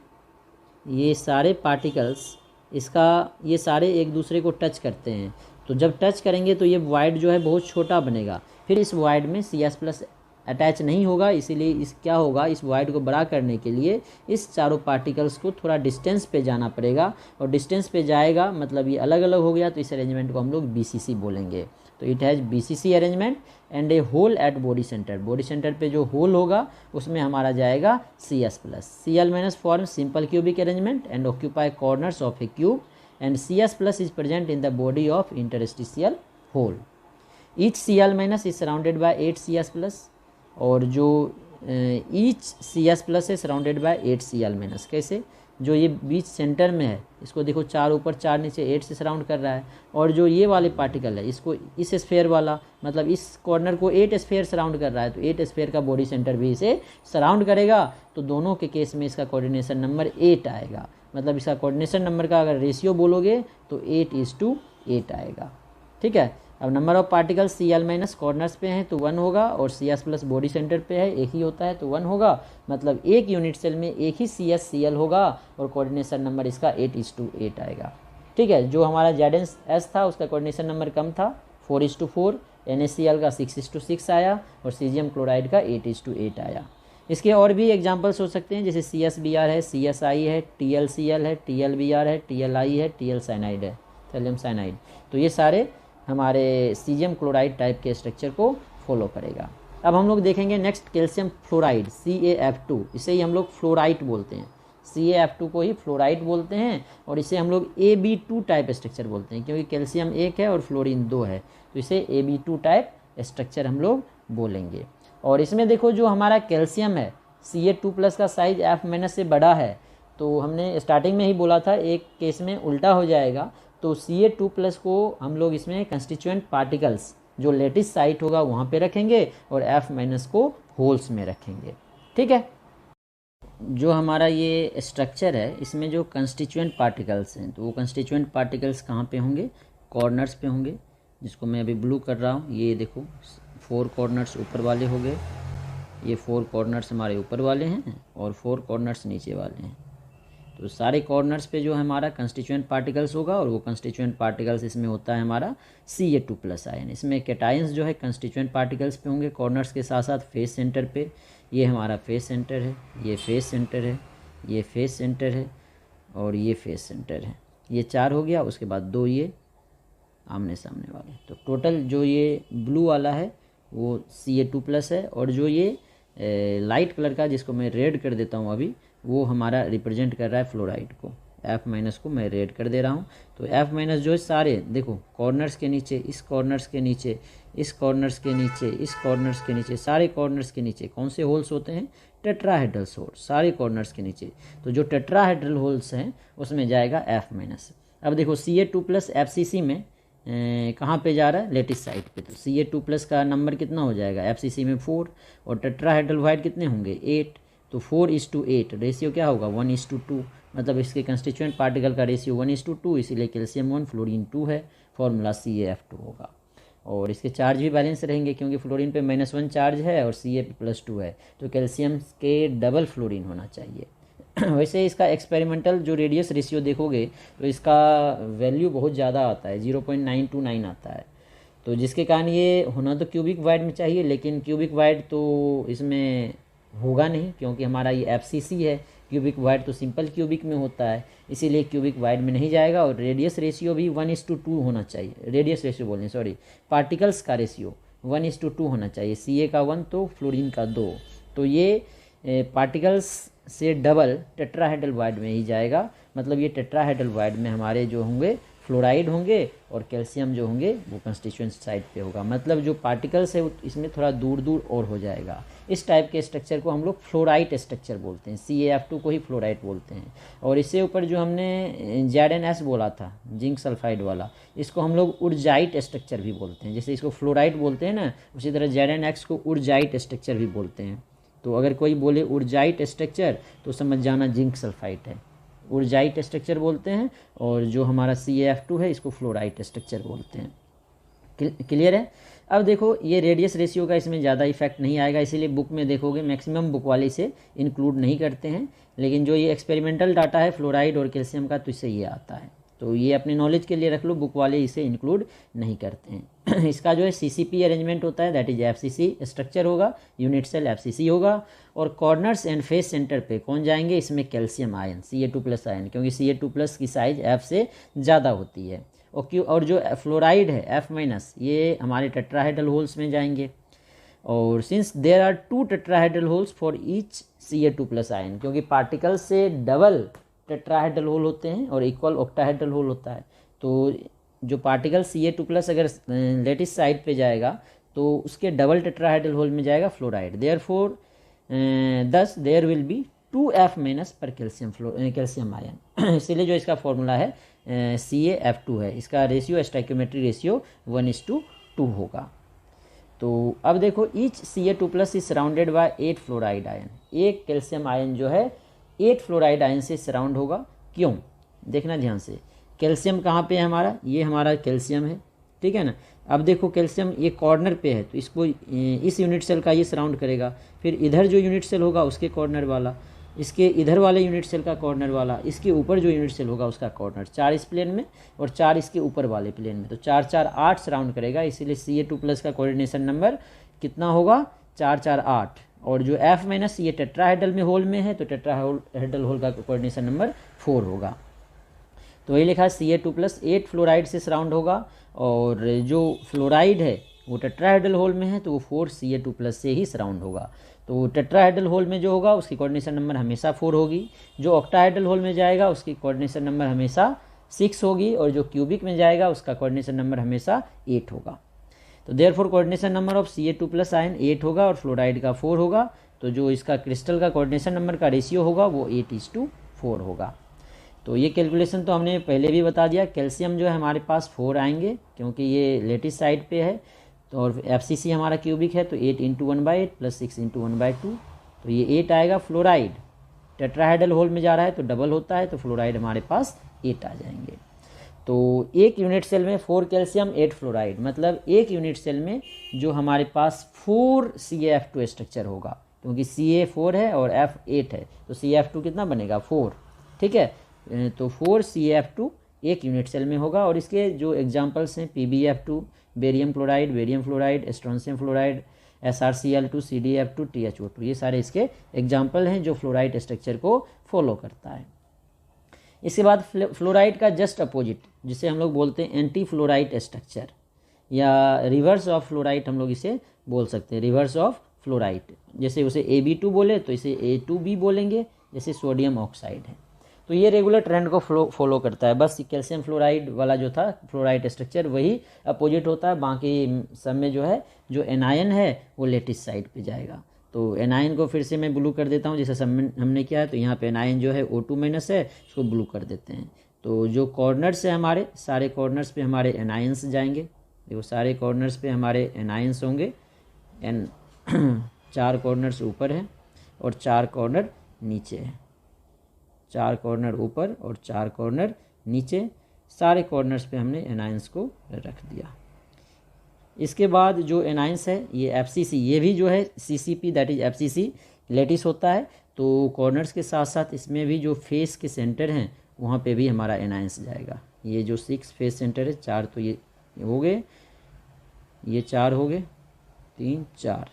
ये सारे पार्टिकल्स ये सारे एक दूसरे को टच करते हैं, तो जब टच करेंगे तो ये वाइड जो है बहुत छोटा बनेगा, फिर इस वाइड में Cs+ अटैच नहीं होगा, इसीलिए इस क्या होगा, इस वॉइड को बड़ा करने के लिए इस चारों पार्टिकल्स को थोड़ा डिस्टेंस पे जाना पड़ेगा, और डिस्टेंस पे जाएगा मतलब ये अलग अलग हो गया, तो इस अरेंजमेंट को हम लोग BCC बोलेंगे। तो it has BCC arrangement and a hole at body centre. Body centre पे जो होल होगा उसमें हमारा जाएगा CS plus. Cl minus form simple cubic arrangement and occupy corners of a cube and CS plus is present in the body of interstitial hole. Each Cl minus is surrounded by 8 CS plus, और जो each CS plus है surrounded by 8 Cl minus. कैसे, जो ये बीच centre में है इसको देखो 4 ऊपर 4 नीचे 8 से सराउंड कर रहा है, और जो ये वाले पार्टिकल है इसको इस स्फेयर वाला मतलब इस कॉर्नर को 8 स्फेयर सराउंड कर रहा है, तो 8 स्फेयर का बॉडी सेंटर भी इसे सराउंड करेगा। तो दोनों के केस में इसका कोऑर्डिनेशन नंबर 8 आएगा, मतलब इसका कोऑर्डिनेशन नंबर का अगर रेशियो बोलोगे तो 8:8 आएगा। ठीक है। अब number of particles Cl minus corners पे हैं तो 1 होगा, और CS प्लस बॉडी सेंटर पे है एक ही होता है तो 1 होगा, मतलब एक यूनिट सेल में एक ही CL होगा, और कोऑर्डिनेशन नंबर इसका 8:8 आएगा। ठीक है। जो हमारा ZnS था उसका कोऑर्डिनेशन नंबर कम था 4:4, NaCl का 6:6 आया, और सीजियम क्लोराइड का 8:8 आया। इसके और भी एग्जाम्पल्स हो सकते हैं, जैसे CSBr है, CSI है, TLCl है, TLBr है, TLI है, TL साइनाइड है, थैलियम साइनाइड। तो ये सारे हमारे सीजियम क्लोराइड टाइप के स्ट्रक्चर को फॉलो करेगा। अब हम लोग देखेंगे नेक्स्ट कैल्शियम फ्लोराइड CaF2। इसे ही हम लोग फ्लोराइड बोलते हैं, CaF2 को ही फ्लोराइड बोलते हैं, और इसे हम लोग AB2 टाइप स्ट्रक्चर बोलते हैं, क्योंकि कैल्शियम 1 है और फ्लोरीन 2 है, तो इसे AB2 टाइप स्ट्रक्चर हम लोग बोलेंगे। और इसमें देखो जो हमारा कैल्शियम है Ca2 प्लस का साइज F माइनस से बड़ा है, तो हमने स्टार्टिंग में ही बोला था एक केस में उल्टा हो जाएगा, तो Ca2 प्लस को हम लोग इसमें कंस्टिट्यूएंट पार्टिकल्स जो लेटिस साइट होगा वहाँ पे रखेंगे, और F माइनस को होल्स में रखेंगे। ठीक है। जो हमारा ये स्ट्रक्चर है इसमें जो कंस्टिट्यूएंट पार्टिकल्स हैं, तो वो कंस्टिट्यूएंट पार्टिकल्स कहाँ पे होंगे, कॉर्नर्स पे होंगे, जिसको मैं अभी ब्लू कर रहा हूँ। ये देखो 4 कॉर्नर्स ऊपर वाले हो गए, ये 4 कॉर्नर्स हमारे ऊपर वाले हैं और 4 कॉर्नर्स नीचे वाले हैं। तो सारे कॉर्नर्स पे जो हमारा कंस्टिट्यूएंट पार्टिकल्स होगा, और वो कंस्टिट्यूएंट पार्टिकल्स इसमें होता है हमारा Ca2 प्लस आयन। इसमें कैटायंस जो है कंस्टिट्यूएंट पार्टिकल्स पे होंगे कॉर्नर्स के साथ साथ फेस सेंटर पे। ये हमारा फेस सेंटर है, ये फेस सेंटर है, ये फेस सेंटर है, और ये फेस सेंटर है। ये 4 हो गया, उसके बाद 2 ये आमने सामने वाले। तो टोटल जो ये ब्लू वाला है वो Ca2 प्लस है, और जो ये लाइट कलर का जिसको मैं रेड कर देता हूँ अभी, वो हमारा रिप्रेजेंट कर रहा है फ्लोराइड को। F माइनस को मैं रेड कर दे रहा हूँ। तो F माइनस जो है सारे देखो कॉर्नर्स के नीचे, इस कॉर्नर्स के नीचे, इस कॉर्नर्स के नीचे, इस कॉर्नर्स के नीचे, सारे कॉर्नर्स के नीचे कौन से होल्स होते हैं, टेट्राहेड्रल होल्स, सारे कॉर्नर्स के नीचे। तो जो टेट्राहेड्रल होल्स हैं उसमें जाएगा F माइनस। अब देखो Ca2 प्लस FCC में कहाँ पे जा रहा है, लेटिस साइड पे। तो Ca2 प्लस का नंबर कितना हो जाएगा, FCC में 4, और टेट्राहेड्रल वाइड कितने होंगे 8, तो 4:8 रेशियो क्या होगा 1:2, मतलब इसके कंस्टिट्यूएंट पार्टिकल का रेशियो 1:2, इसीलिए कैल्शियम 1 फ्लोरीन 2 है, फॉर्मूला CaF2 होगा। और इसके चार्ज भी बैलेंस रहेंगे, क्योंकि फ्लोरीन पे -1 चार्ज है और Ca +2 है, तो कैल्शियम के डबल फ्लोरीन होना चाहिए। वैसे इसका एक्सपेरिमेंटल जो रेडियस रेशियो देखोगे तो इसका वैल्यू बहुत ज़्यादा आता है, 0.929 आता है। तो जिसके कारण ये होना तो क्यूबिक वाइड में चाहिए, लेकिन क्यूबिक वाइड तो इसमें होगा नहीं, क्योंकि हमारा ये FCC है। क्यूबिक वाइड तो सिंपल क्यूबिक में होता है, इसीलिए क्यूबिक वाइड में नहीं जाएगा। और रेडियस रेशियो भी 1:2 होना चाहिए, रेडियस रेशियो बोलने सॉरी, पार्टिकल्स का रेशियो 1:2 होना चाहिए। Ca का 1 तो फ्लोरीन का 2, तो ये पार्टिकल्स से डबल टेट्राहेड्रल वाइड में ही जाएगा। मतलब ये टेट्राहेड्रल वाइड में हमारे जो होंगे फ्लोराइड होंगे, और कैल्शियम जो होंगे वो कंस्टिट्यूएंट साइड पे होगा। मतलब जो पार्टिकल्स है इसमें थोड़ा दूर दूर और हो जाएगा। इस टाइप के स्ट्रक्चर को हम लोग फ्लोराइड स्ट्रक्चर बोलते हैं, CaF2 को ही फ्लोराइड बोलते हैं। और इससे ऊपर जो हमने ZnS बोला था, जिंक सल्फाइड वाला, इसको हम लोग उर्जाइट स्ट्रक्चर भी बोलते हैं। जैसे इसको फ्लोराइड बोलते हैं ना, उसी तरह ZnX को उर्जाइट स्ट्रक्चर भी बोलते हैं। तो अगर कोई बोले उर्जाइट स्ट्रक्चर तो समझ जाना जिंक सल्फाइड है, उर्जाइट स्ट्रक्चर बोलते हैं। और जो हमारा CaF2 है इसको फ्लोराइट स्ट्रक्चर बोलते हैं। क्लियर है। अब देखो ये रेडियस रेशियो का इसमें ज़्यादा इफेक्ट नहीं आएगा, इसीलिए बुक में देखोगे मैक्सिमम बुक वाले इसे इंक्लूड नहीं करते हैं। लेकिन जो ये एक्सपेरिमेंटल डाटा है फ्लोराइड और कैल्शियम का, तो इससे ये आता है, तो ये अपने नॉलेज के लिए रख लो, बुक वाले इसे इंक्लूड नहीं करते हैं। इसका जो है CCP अरेंजमेंट होता है, दैट इज FCC स्ट्रक्चर होगा, यूनिट सेल FCC होगा। और कॉर्नर्स एंड फेस सेंटर पे कौन जाएंगे, इसमें कैल्शियम आयन Ca2+ आयन, क्योंकि Ca2+ की साइज F से ज़्यादा होती है। और जो फ्लोराइड है F-, ये हमारे टेट्राहेड्रल होल्स में जाएंगे। और since there are 2 tetrahedral holes for each Ca2+ ion, क्योंकि पार्टिकल से डबल टेट्राहेड्रल होल होते हैं और इक्वल ऑक्टाहेड्रल होल होता है, तो जो पार्टिकल Ca2+ अगर लेटिस साइड पे जाएगा तो उसके डबल टेट्राहेड्रल होल में जाएगा फ्लोराइड। देयरफॉर दस देयर विल बी 2F- पर कैल्शियम आयन। इसीलिए जो इसका फॉर्मूला है CaF2 है। इसका रेशियो स्टोइकियोमेट्रिक रेशियो 1:2 होगा। तो अब देखो each Ca2+ is surrounded by 8 fluoride ion. एक कैल्शियम आयन जो है 8 फ्लोराइड आयन से सराउंड होगा। क्यों, देखना ध्यान से। कैल्शियम कहाँ पे है हमारा, ये हमारा कैल्शियम है, ठीक है ना। अब देखो कैल्शियम ये कॉर्नर पे है, तो इसको इस यूनिट सेल का ये सराउंड करेगा। फिर इधर जो यूनिट सेल होगा उसके कॉर्नर वाला, इसके इधर वाले यूनिट सेल का कॉर्नर वाला, इसके ऊपर जो यूनिट सेल होगा उसका कॉर्नर। 4 इस प्लेन में और 4 इसके ऊपर वाले प्लेन में, तो 4 4 8 सराउंड करेगा। इसीलिए Ca2+ का कोऑर्डिनेशन नंबर कितना होगा, 4 4 8। और जो F- ये टेट्राहेड्रल में होल में है, तो टेट्राहेड्रल होल का कोऑर्डिनेशन नंबर 4 होगा। तो ये लिखा है Ca2+ 8 फ्लोराइड से सराउंड होगा। और जो फ्लोराइड है वो टेट्राहेड्रल होल में है, तो वो 4 Ca2+ से ही सराउंड होगा। तो टेट्राहेड्रल होल में जो होगा उसकी कोऑर्डिनेशन नंबर हमेशा 4 होगी। जो ऑक्टाहेड्रल होल में जाएगा उसकी कोऑर्डिनेशन नंबर हमेशा 6 होगी। और जो क्यूबिक में जाएगा उसका कोऑर्डिनेशन नंबर हमेशा 8 होगा। तो therefore coordination number of Ca2+ ion 8 होगा और फ्लोराइड का 4 होगा। तो जो इसका क्रिस्टल का कोऑर्डिनेशन नंबर का रेशियो होगा वो 8:4 होगा। तो ये कैलकुलेशन तो हमने पहले भी बता दिया। कैल्शियम जो है हमारे पास 4 आएंगे क्योंकि ये लेटिस साइड पे है। तो और FCC हमारा क्यूबिक है, तो 8 × 1/8 + 6 × 1/2, तो ये 8 आएगा। फ्लोराइड टेट्राहेड्रल होल में जा रहा है तो डबल होता है, तो फ्लोराइड हमारे पास 8 आ जाएंगे। तो एक यूनिट सेल में 4 कैल्शियम 8 फ्लोराइड, मतलब एक यूनिट सेल में जो हमारे पास 4 CaF2 स्ट्रक्चर होगा, क्योंकि Ca 4 है और F 8 है, तो CaF2 कितना बनेगा 4, ठीक है। तो 4 CaF2 एक यूनिट सेल में होगा। और इसके जो एग्जांपल्स हैं PbF2, barium fluoride, strontium fluoride, SrCl2, CdF2, TiO2, ये सारे इसके एग्जांपल हैं जो फ्लोराइड स्ट्रक्चर को फॉलो करता है। इसके बाद फ्लोराइड का जस्ट अपोजिट, जिसे हम लोग बोलते हैं एंटी फ्लोराइड स्ट्रक्चर या रिवर्स ऑफ फ्लोराइड, हम लोग इसे बोल सकते हैं रिवर्स ऑफ फ्लोराइड। जैसे उसे Ab2 बोले तो इसे A2B बोलेंगे, जैसे सोडियम ऑक्साइड है। तो ये रेगुलर ट्रेंड को फॉलो करता है। बस कैल्शियम फ्लोराइड वाला जो था फ्लोराइड स्ट्रक्चर वही अपोजिट होता है। बाकी सब में जो है जो एनायन है वो लेटिस साइड पे जाएगा। तो एनायन को फिर से मैं ब्लू कर देता हूँ, जैसे सब में हमने किया है। तो यहाँ पे एनायन जो है O2- है, इसको ब्लू कर देते हैं। तो जो कॉर्नर्स है हमारे, सारे कॉर्नर्स पे हमारे एनायंस जाएंगे। देखो सारे कॉर्नर्स पे हमारे एनायंस होंगे। 4 कॉर्नर्स ऊपर है और 4 कॉर्नर नीचे है। 4 कॉर्नर ऊपर और 4 कॉर्नर नीचे, सारे कॉर्नर्स पे हमने एनायंस को रख दिया। इसके बाद जो एनायंस है ये FCC, ये भी जो है CCP that is FCC lattice होता है। तो कॉर्नर्स के साथ साथ इसमें भी जो फेस के सेंटर हैं वहाँ पे भी हमारा एनायंस जाएगा। ये जो 6 फेस सेंटर है, 4 तो ये हो गए, ये 4 हो गए, 3 4।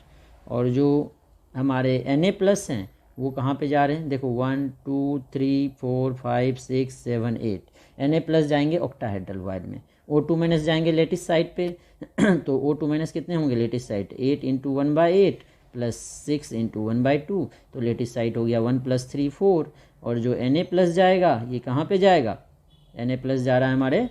और जो हमारे Na+ हैं वो कहाँ पे जा रहे हैं, देखो 1 2 3 4 5 6 7 8 Na+ जाएंगे ऑक्टाहेड्रल वाइड में। O2- जाएंगे लेटिस साइड पे। तो O2- कितने होंगे लेटिस साइड, 8 × 1/8 + 6 × 1/2, तो लेटिस साइड हो गया 1 + 3 4। और जो Na+ जाएगा ये कहाँ पे जाएगा, Na+ जा रहा है हमारे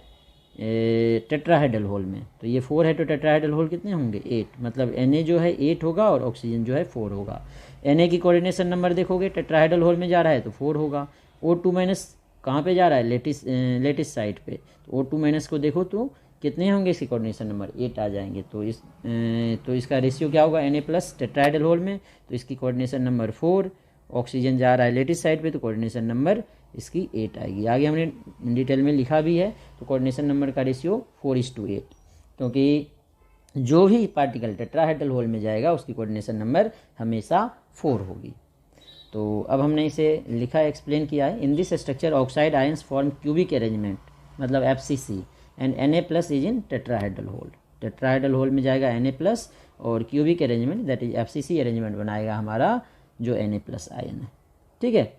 टेट्राहेड्रल होल में। तो ये 4 है तो टेट्राहेड्रल होल कितने होंगे 8, मतलब Na जो है 8 होगा और ऑक्सीजन जो है 4 होगा। Na की कोऑर्डिनेशन नंबर देखोगे टेट्राहेड्रल होल में जा रहा है तो 4 होगा। O2- कहाँ पे जा रहा है, लेटिस साइड पे। तो O2- को देखो तो कितने होंगे, इसके कोऑर्डिनेशन नंबर 8 आ जाएंगे। तो इसका रेशियो क्या होगा, Na+ टेट्राहेड्रल होल में, तो इसकी कोऑर्डिनेशन नंबर 4। ऑक्सीजन जा रहा है लेटिस साइड पे, तो कोऑर्डिनेशन नंबर इसकी 8 आएगी। आगे हमने डिटेल में लिखा भी है। तो कोऑर्डिनेशन नंबर का रेशियो 4:8, क्योंकि जो भी पार्टिकल टेट्राहेड्रल होल में जाएगा उसकी कोऑर्डिनेशन नंबर हमेशा 4 होगी। तो अब हमने इसे लिखा एक्सप्लेन किया है। In this structure oxide ions form cubic arrangement, मतलब FCC, and Na+ is in tetrahedral hole. Tetrahedral hole में जाएगा Na+, और cubic arrangement that is FCC arrangement बनाएगा हमारा जो Na+ आयन है। ठीक है,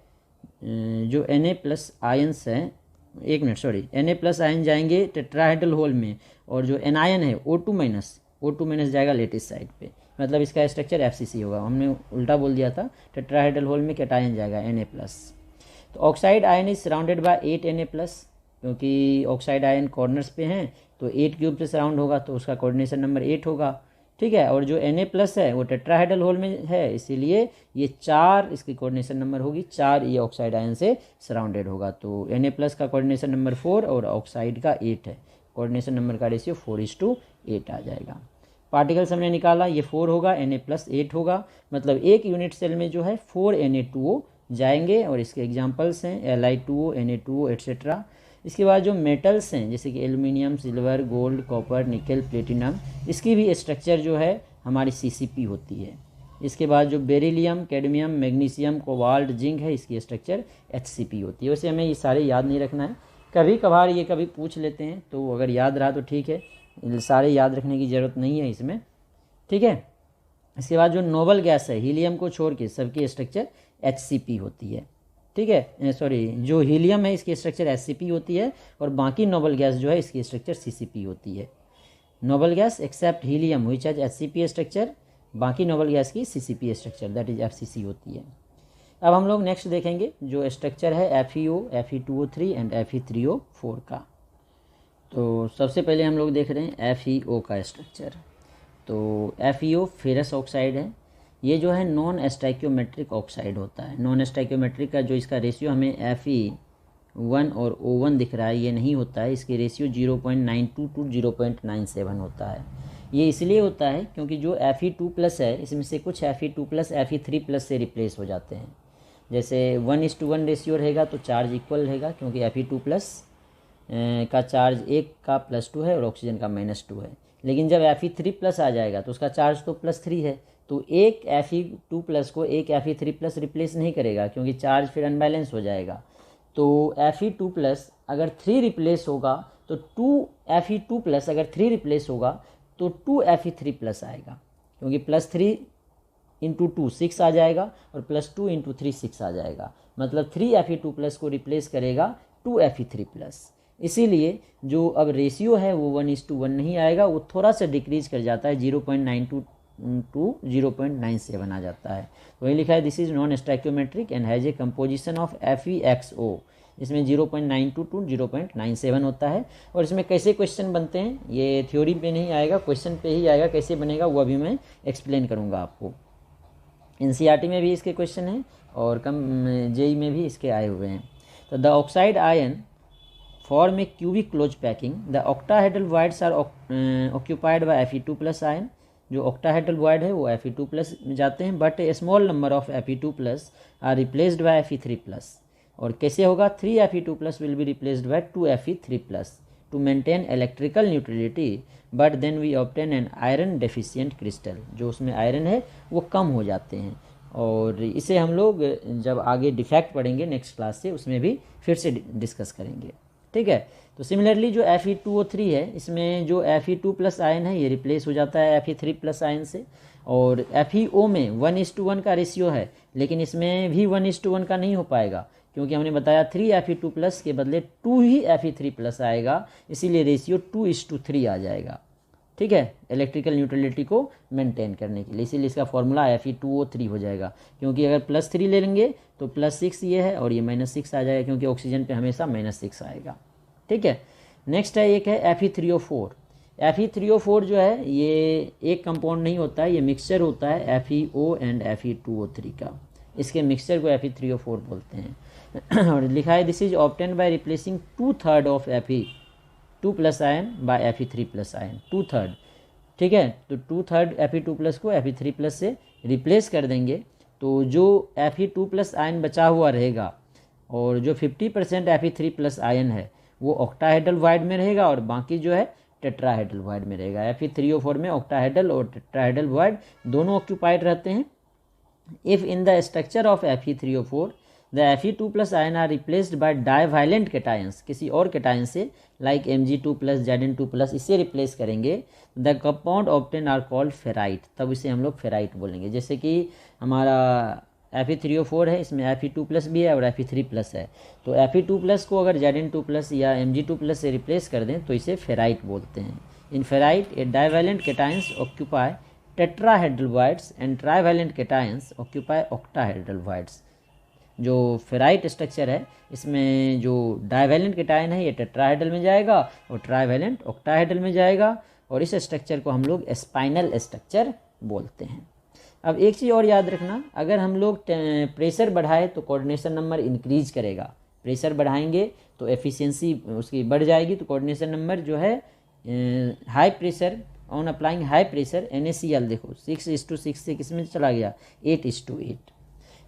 जो Na+ आयन्स हैं, एक मिनट सॉरी, Na+ आयन जाएंगे टेट्राहेड्रल होल में, और जो एनायन है O2- जाएगा लेटिस साइड पे, मतलब इसका स्ट्रक्चर FCC होगा। हमने उल्टा बोल दिया था, टेट्राहेड्रल होल में कैटायन जाएगा Na+। तो oxide ion is surrounded by 8 Na+, क्योंकि ऑक्साइड आयन कॉर्नर्स पे हैं तो 8 क्यूब से सराउंड होगा, तो उसका कोऑर्डिनेशन नंबर 8 होगा। ठीक है, और जो Na+ है वो टेट्राहेड्रल होल में है, इसीलिए ये 4 इसकी कोऑर्डिनेशन नंबर होगी, 4 ये ऑक्साइड आयन से सराउंडेड होगा। तो Na+ का कोऑर्डिनेशन नंबर 4 और ऑक्साइड का 8 है, कोऑर्डिनेशन नंबर का रेशियो 4:8 आ जाएगा। पार्टिकल्स हमने निकाला, ये 4 होगा, Na+ 8 होगा, मतलब एक यूनिट सेल में जो है 4 Na2O जाएंगे, और इसके एग्जांपल्स हैं Li2O, Na2O एट्सेट्रा। इसके बाद जो मेटल्स हैं जैसे कि एल्युमिनियम, सिल्वर, गोल्ड, कॉपर, निकल, प्लेटिनम, इसकी भी स्ट्रक्चर जो है हमारी CCP होती है। इसके बाद जो beryllium, cadmium, magnesium, cobalt, zinc है, इसकी स्ट्रक्चर HCP होती है। वैसे हमें ये सारे याद नहीं रखना है, कभी कभार ये कभी पूछ लेते हैं, तो अगर याद रहा तो ठीक है, सारे याद रखने की ज़रूरत नहीं है इसमें। ठीक है, इसके बाद जो नोबल गैस है, हीलियम को छोड़ के सबकी स्ट्रक्चर HCP होती है। ठीक है, सॉरी, जो हीलियम है इसकी स्ट्रक्चर HCP होती है, और बाकी नोबल गैस जो है इसकी स्ट्रक्चर CCP होती है। Noble gas except helium which has HCP structure, बाकी नोबल गैस की CCP structure that is FCC होती है। अब हम लोग नेक्स्ट देखेंगे जो स्ट्रक्चर है FeO, Fe2O3 एंड Fe3O4 का। तो सबसे पहले हम लोग देख रहे हैं FeO का स्ट्रक्चर। तो FeO फेरस ऑक्साइड है, ये जो है नॉन स्टाइक्योमेट्रिक ऑक्साइड होता है। नॉन स्टाइक्योमेट्रिक का जो इसका रेशियो हमें Fe1 और O1 दिख रहा है, ये नहीं होता है, इसके रेशियो 0.92 to 0.97 होता है। ये इसलिए होता है क्योंकि जो Fe2+ है इसमें से कुछ Fe2+ Fe3+ से रिप्लेस हो जाते हैं। जैसे 1:1 रेशियो रहेगा तो चार्ज इक्वल रहेगा, क्योंकि Fe2+ का चार्ज 1 का +2 है और ऑक्सीजन का -2 है। लेकिन जब Fe3+ आ जाएगा तो उसका चार्ज तो +3 है, तो एक Fe2+ को एक Fe3+ रिप्लेस नहीं करेगा, क्योंकि चार्ज फिर अनबैलेंस हो जाएगा। तो Fe2+ अगर 3 रिप्लेस होगा तो 2 Fe2+ अगर 3 रिप्लेस होगा तो 2 Fe3+ आएगा, क्योंकि +3 × 2 6 आ जाएगा, और +2 × 3 6 आ जाएगा, मतलब 3 Fe2+ को रिप्लेस करेगा 2 Fe3+। इसीलिए जो अब रेशियो है वो 1:1 नहीं आएगा, वो थोड़ा सा डिक्रीज कर जाता है, 0.92 to 0.97 आ जाता है। वही लिखा है this is non stoichiometric and has a composition of FeXO। इसमें 0.92 to 0.97 होता है। और इसमें कैसे क्वेश्चन बनते हैं, ये थ्योरी पे नहीं आएगा, क्वेश्चन पे ही आएगा, कैसे बनेगा वो अभी मैं एक्सप्लेन करूँगा आपको। NCERT में भी इसके क्वेश्चन हैं और JEE में भी इसके आए हुए हैं। तो the oxide ion form a cubic closed packing. The octahedral voids are occupied by Fe2+ ion. जो octahedral void है वो Fe2+ में जाते हैं, but a small number of Fe2+ are replaced by Fe3+. और कैसे होगा, 3 Fe2+ will be replaced by 2 Fe3+ to maintain electrical neutrality, but then we obtain an iron deficient crystal. जो उसमें आयरन है वो कम हो जाते हैं, और इसे हम लोग जब आगे डिफेक्ट पढ़ेंगे नेक्स्ट क्लास से उसमें भी फिर से डिस्कस करेंगे। ठीक है, तो सिमिलरली जो Fe2O3 है इसमें जो Fe2+ आयन है ये रिप्लेस हो जाता है Fe3+ आयन से, और FeO में 1:1 का रेशियो है, लेकिन इसमें भी 1:1 का नहीं हो पाएगा, क्योंकि हमने बताया 3 Fe2+ के बदले 2 ही Fe3+ आएगा, इसीलिए रेशियो 2:3 आ जाएगा। ठीक है, इलेक्ट्रिकल न्यूट्रलिटी को मेंटेन करने के लिए, इसीलिए इसका फॉर्मूला Fe2O3 हो जाएगा, क्योंकि अगर +3 ले लेंगे तो +6 ये है और ये -6 आ जाएगा, क्योंकि ऑक्सीजन पे हमेशा -6 आएगा। ठीक है, नेक्स्ट है एक है Fe3O4। Fe3O4 जो है ये एक कंपाउंड नहीं होता है, ये मिक्सचर होता है FeO एंड Fe2O3 का, इसके मिक्सचर को Fe3O4 बोलते हैं। और लिखा है this is obtain by replacing 2/3 of Fe2+ ion bye Fe3+ ion, 2/3। ठीक है, तो 2/3 Fe2+ को Fe3+ से रिप्लेस कर देंगे, तो जो Fe2+ आयन बचा हुआ रहेगा, और जो 50% Fe3+ आयन है वो ऑक्टाहेड्रल वॉइड में रहेगा, और बाकी जो है टेट्राहेड्रल वॉइड में रहेगा। Fe3O4 में ऑक्टाहेड्रल और टेट्राहेड्रल वॉइड दोनों ऑक्यूपाइड रहते हैं। If in the structure of Fe3O4 the Fe2+ ion are replaced by divalent cations, किसी और कैटायन से लाइक Mg2+, Zn2+, इससे रिप्लेस करेंगे, the compound obtain are called ferrite, तब इसे हम लोग फेराइट बोलेंगे। जैसे कि हमारा Fe3O4 है, इसमें Fe2+ भी है और Fe3+ है, तो Fe2+ को अगर Zn2+ या Mg2+ से रिप्लेस कर दें तो इसे फेराइट बोलते हैं। In ferrite a divalent cations occupy tetrahedral bonds and trivalent cations occupy octahedral bonds. जो फेराइट स्ट्रक्चर है इसमें जो डाइवैलेंट कैटायन है ये टेट्राहेड्रल में जाएगा और ट्राइवैलेंट ऑक्टाहेड्रल में जाएगा, और इस स्ट्रक्चर को हम लोग स्पाइनल स्ट्रक्चर बोलते हैं। अब एक चीज़ और याद रखना, अगर हम लोग प्रेशर बढ़ाए तो कोऑर्डिनेशन नंबर इंक्रीज करेगा, प्रेशर बढ़ाएंगे तो एफिशिएंसी उसकी बढ़ जाएगी, तो कोऑर्डिनेशन नंबर जो है high pressure on applying high pressure NaCl देखो 6:6 से किस में चला गया 8:8।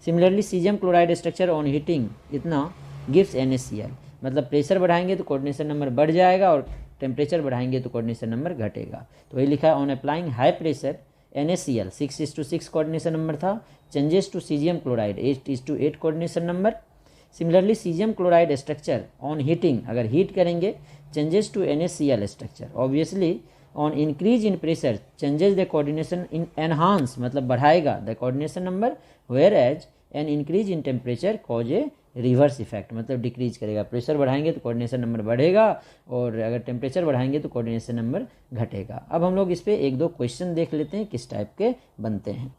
Similarly caesium chloride structure on heating इतना गिव्स NaCl, मतलब प्रेशर बढ़ाएंगे तो कोऑर्डिनेशन नंबर बढ़ जाएगा और टेम्परेचर बढ़ाएंगे तो कोऑर्डिनेशन नंबर घटेगा। तो वही लिखा है on applying high pressure NaCl 6:6 coordination number था, changes to caesium chloride 8:8 coordination number. Similarly caesium chloride structure on heating, अगर हीट करेंगे changes to NaCl structure, obviously on increase in pressure changes the coordination in enhance, मतलब बढ़ाएगा the coordination number, whereas an increase in temperature cause a reverse effect, मतलब decrease करेगा। प्रेशर बढ़ाएंगे तो coordination number बढ़ेगा और अगर टेम्परेचर बढ़ाएंगे तो कोऑर्डिनेशन नंबर घटेगा। अब हम लोग इस पर एक दो क्वेश्चन देख लेते हैं किस टाइप के बनते हैं।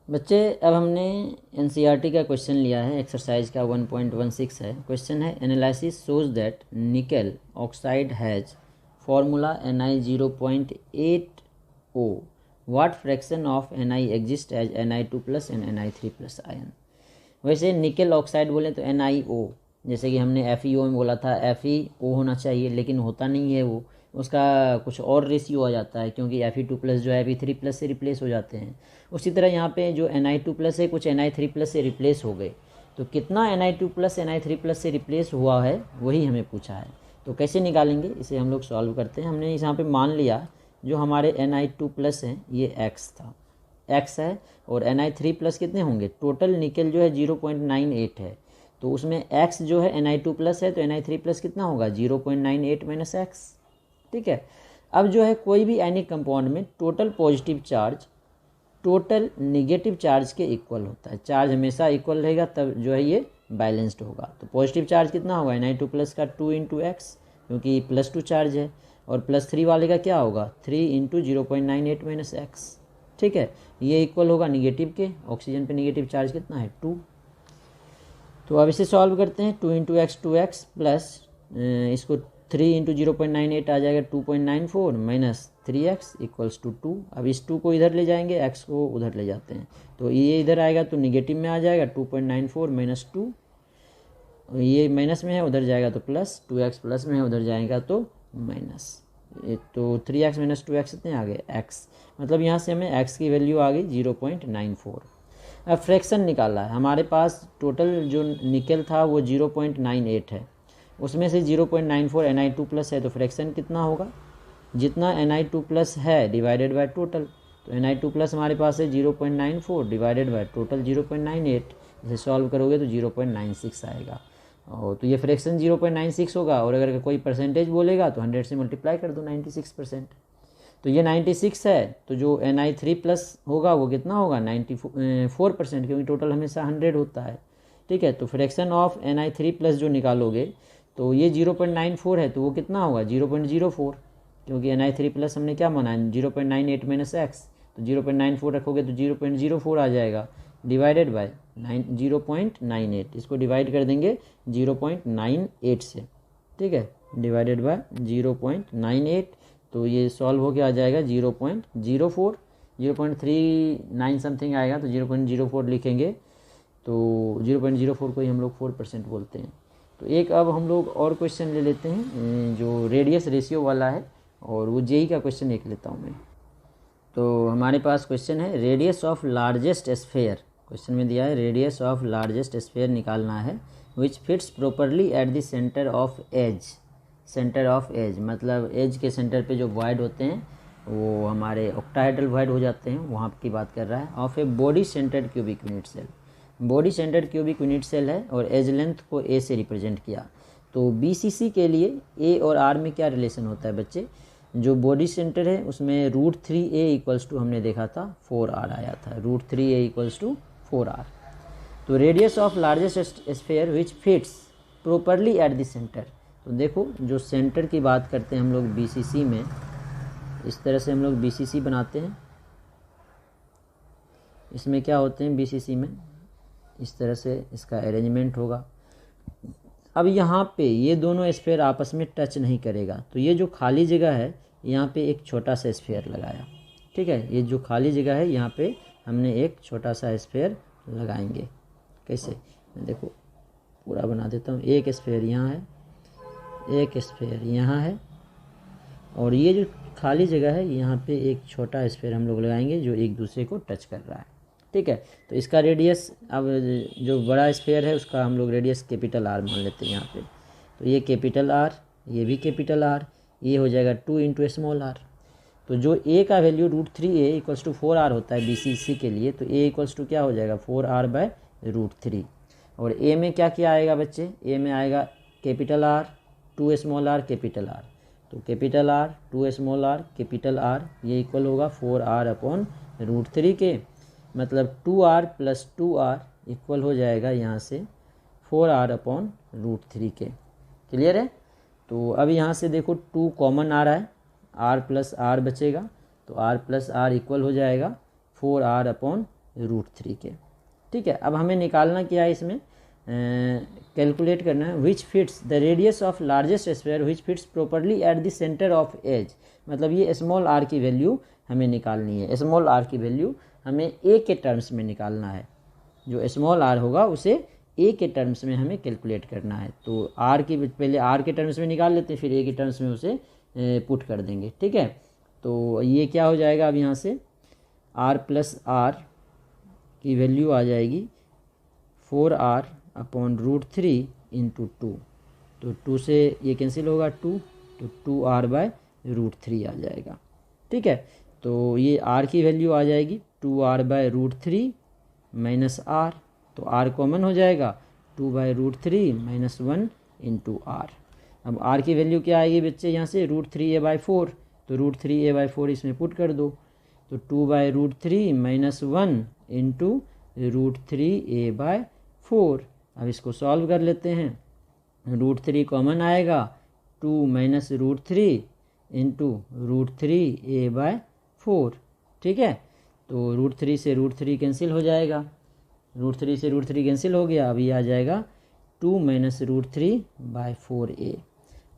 बच्चे अब हमने NCERT का क्वेश्चन लिया है, एक्सरसाइज का 1.16 है। क्वेश्चन है analysis shows that nickel oxide has formula Ni0.8O, what fraction of Ni exist as Ni2+ and Ni3+ ion. वैसे निकल ऑक्साइड बोले तो NiO, जैसे कि हमने FeO में बोला था FeO होना चाहिए, लेकिन होता नहीं है, वो उसका कुछ और रेशियो आ जाता है क्योंकि Fe2+ जो है Fe3+ से रिप्लेस हो जाते हैं। उसी तरह यहाँ पे जो Ni2+ है कुछ Ni3+ से रिप्लेस हो गए, तो कितना Ni2+ Ni3+ से रिप्लेस हुआ है वही हमें पूछा है। तो कैसे निकालेंगे इसे हम लोग सॉल्व करते हैं। हमने यहाँ पे मान लिया जो हमारे Ni2+ हैं ये X था, X है, और Ni3+ कितने होंगे, टोटल निकल जो है 0.98 है, तो उसमें X जो है Ni2+ है तो Ni3+ कितना होगा 0.98 - X, ठीक है। अब जो है कोई भी आयनिक कंपाउंड में total positive charge total negative charge के इक्वल होता है, चार्ज हमेशा इक्वल रहेगा तब जो है ये बैलेंस्ड होगा। तो पॉजिटिव चार्ज कितना होगा Ni2+ का 2 × X, क्योंकि +2 चार्ज है, और +3 वाले का क्या होगा 3 × 0.98 - X, ठीक है। ये इक्वल होगा निगेटिव के, ऑक्सीजन पे नेगेटिव चार्ज कितना है 2। तो अब इसे सॉल्व करते हैं, 2 × X 2X प्लस इसको 3 × 0.98 आ जाएगा 2.94 - 3X = 2। अब इस 2 को इधर ले जाएंगे, X को उधर ले जाते हैं, तो ये इधर आएगा तो निगेटिव में आ जाएगा 2.94 - 2, ये माइनस में है उधर जाएगा तो प्लस, 2X प्लस में है उधर जाएगा तो माइनस, तो 3X - 2X कितने आ गए X, मतलब यहाँ से हमें X की वैल्यू आ गई 0.94। अब फ्रैक्शन निकाला है, हमारे पास टोटल जो निकल था वो 0.98 है, उसमें से 0.94 Ni2+ है, तो फ्रैक्शन कितना होगा, जितना Ni2+ है डिवाइडेड बाय टोटल, तो Ni2+ हमारे पास है 0.94 डिवाइडेड बाय टोटल 0.98, इसे सॉल्व करोगे तो 0.96 आएगा, और तो ये फ्रैक्शन 0.96 होगा, और अगर कोई परसेंटेज बोलेगा तो 100 से मल्टीप्लाई कर दो 96%, तो ये 96 है, तो जो Ni3+ होगा वो कितना होगा 94%, क्योंकि टोटल हमेशा 100 होता है, ठीक है। तो फ्रैक्शन ऑफ Ni3+ जो निकालोगे तो ये 0.94 है, तो वो कितना होगा 0.04, क्योंकि Ni3+ हमने क्या माना है 0.98 - X, तो 0.94 रखोगे तो 0.04 आ जाएगा, डिवाइडेड बाय 0.98, इसको डिवाइड कर देंगे 0.98 से, ठीक है, डिवाइडेड बाय 0.98, तो ये सॉल्व होके आ जाएगा 0.04, 0.39 समथिंग आएगा, तो 0.04 लिखेंगे, तो 0.04 को ही हम लोग 4% बोलते हैं। तो एक अब हम लोग और क्वेश्चन ले लेते हैं जो रेडियस रेशियो वाला है, और वो जेई का क्वेश्चन एक लेता हूँ मैं। तो हमारे पास क्वेश्चन है radius of largest sphere, question में दिया है रेडियस ऑफ लार्जेस्ट स्फेयर निकालना है, which fits properly at the centre of edge, centre of edge मतलब एज के सेंटर पे जो वॉइड होते हैं वो हमारे ऑक्टाहेड्रल वॉइड हो जाते हैं, वहाँ की बात कर रहा है, of a body centred cubic unit cell, body centred cubic unit cell है और एज लेंथ को ए से रिप्रेजेंट किया। तो BCC के लिए ए और आर में क्या रिलेशन होता है बच्चे, जो बॉडी सेंटर है उसमें √3a इक्वल्स टू हमने देखा था 4r आया था, √3a इक्वल्स टू 4r। तो radius of largest sphere which fits properly at the centre, तो देखो जो सेंटर की बात करते हैं हम लोग BCC में, इस तरह से हम लोग BCC बनाते हैं। इसमें क्या होते हैं BCC में, इस तरह से इसका अरेंजमेंट होगा। अब यहाँ पे ये दोनों स्फीयर आपस में टच नहीं करेगा, तो ये जो खाली जगह है यहाँ पे एक छोटा सा स्फीयर लगाया, ठीक है। ये जो खाली जगह है यहाँ पे हमने एक छोटा सा स्फीयर लगाएंगे। कैसे, मैं देखो पूरा बना देता हूँ। एक स्फीयर यहाँ है, एक स्फीयर यहाँ है, और ये जो खाली जगह है यहाँ पे एक छोटा स्फीयर हम लोग लगाएंगे जो एक दूसरे को टच कर रहा है, ठीक है। तो इसका रेडियस, अब जो बड़ा स्फीयर है उसका हम लोग रेडियस कैपिटल R मान लेते हैं यहाँ पे। तो ये कैपिटल R, ये भी कैपिटल R, ये हो जाएगा 2 × स्मॉल r। तो जो a का value √3a equals to 4r होता है BCC के लिए, तो a इक्वल्स टू क्या हो जाएगा 4r/√3। और a में क्या क्या आएगा बच्चे, a में आएगा capital R, 2 small r, capital R। तो capital R, 2 small r, capital R, ये इक्वल होगा 4r/√3 के, मतलब 2r + 2r इक्वल हो जाएगा यहाँ से 4r/√3 के। क्लियर है। तो अब यहाँ से देखो 2 कॉमन आ रहा है, r + r बचेगा, तो r + r इक्वल हो जाएगा 4r/√3 के, ठीक है। अब हमें निकालना क्या है, इसमें कैलकुलेट करना है which fits the radius of largest sphere which fits properly at the centre of edge, मतलब ये स्मॉल r की वैल्यू हमें निकालनी है। स्मॉल r की वैल्यू हमें a के टर्म्स में निकालना है, जो स्मॉल r होगा उसे a के टर्म्स में हमें कैलकुलेट करना है। तो r की पहले r के टर्म्स में निकाल लेते हैं, फिर a के टर्म्स में उसे पुट कर देंगे, ठीक है। तो ये क्या हो जाएगा, अब यहाँ से r + r की वैल्यू आ जाएगी 4r/√3 × 2। तो 2 से ये कैंसिल होगा 2, तो 2r/√3 आ जाएगा, ठीक है। तो ये r की वैल्यू आ जाएगी 2r/√3 - r, तो r कॉमन हो जाएगा, 2/√3 - 1 × r। अब r की वैल्यू क्या आएगी बच्चे, यहाँ से √3a/4, तो √3a/4 इसमें पुट कर दो, तो 2/√3 - 1 × √3a/4। अब इसको सॉल्व कर लेते हैं, √3 कॉमन आएगा, 2 - √3 × √3a/4, ठीक है। तो √3 से √3 कैंसिल हो जाएगा, √3 से √3 कैंसिल हो गया। अब ये आ जाएगा 2 - √3/4a।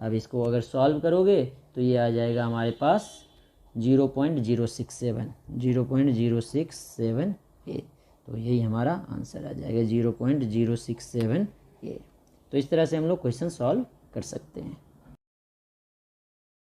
अब इसको अगर सॉल्व करोगे तो ये आ जाएगा हमारे पास 0.067a। तो यही हमारा आंसर आ जाएगा 0.067a। तो इस तरह से हम लोग क्वेश्चन सॉल्व कर सकते हैं।